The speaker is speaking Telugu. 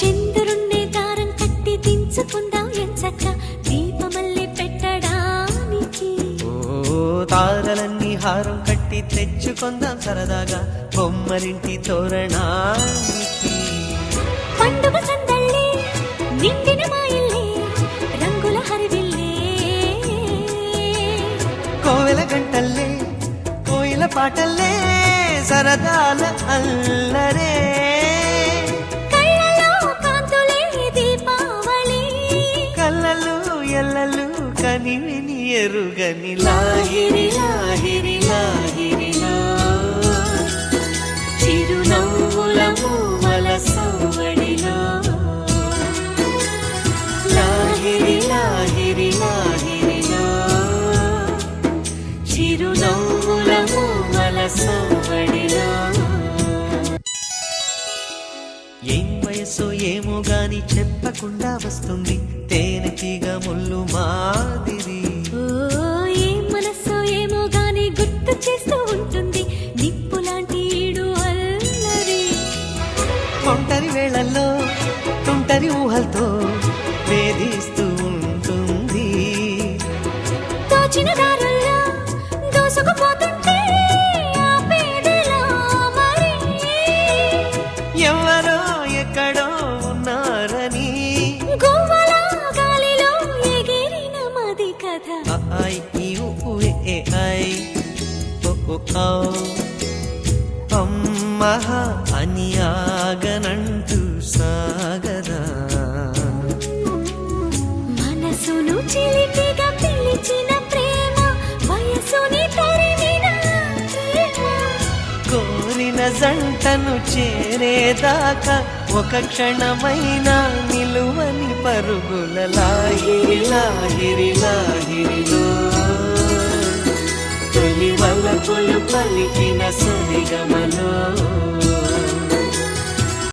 చంద్రుణ్ణి దారం కట్టి దించుకుందాం ఎంచక్క దీపమల్లి పెట్టడానికి. ఓ తారలన్నీ హారం కట్టి తెచ్చుకుందాం సరదాగా బొమ్మరింటి తోరణానికి. పండుగ సందళ్ళే నిండిన మా ఇల్లే రంగుల హరివిల్లే. కోవెల గంటల్లే కోయిల పాటల్లే సరదాల అల్లరే. కళ్ళలో కాంతులే దీపావళి కళ్ళలు ఎల్లలు కనివిని ఎరుగని లాహిరి లాహిరి లాహిరిలో చిరునవ్వుల మూవల సవ్వడిలో. లాహిరి లాహిరి లాహిరిలో చిరునవ్వుల మూవల సవ్వడిలో. ఏం వయసు ఏమో గాని చెప్పకుండా వస్తుంది తేనెటీగ ముళ్ళు మాదిరి. ఓ ఏ మనస్సో ఏమో గాని గుర్తు చేస్తూ ఉంటుంది నిప్పు లాంటి ఈడు అల్లరి. ఒంటరి వేళల్లో తుంటరి ఊహలతో వేధిస్తూ ఉంటుంది. తోచిన దారుల్లో దూసుకుపోతుంటే ఆపేదెలా మరి. ఎవరో ఎక్కడో ఉన్నారని గువ్వల గాలిలో ఎగిరిన మది కథ. ఐ ఈ ఉ ఏ ఐ ఓ ఓ ఔ అమ్మహ అని ఆగనంటూ సాగదా. మనసును చిలిపిగా పిలిచిన ప్రేమ వయసుని తరిమిన ప్రేమ. కోరిన జంటను చేరేదాకా ఒక క్షణమైన నిలువని పరుగుల లాహిరి లాహిరి లాహిరిలో తొలి వలపులు పలికిన సరిగమలో.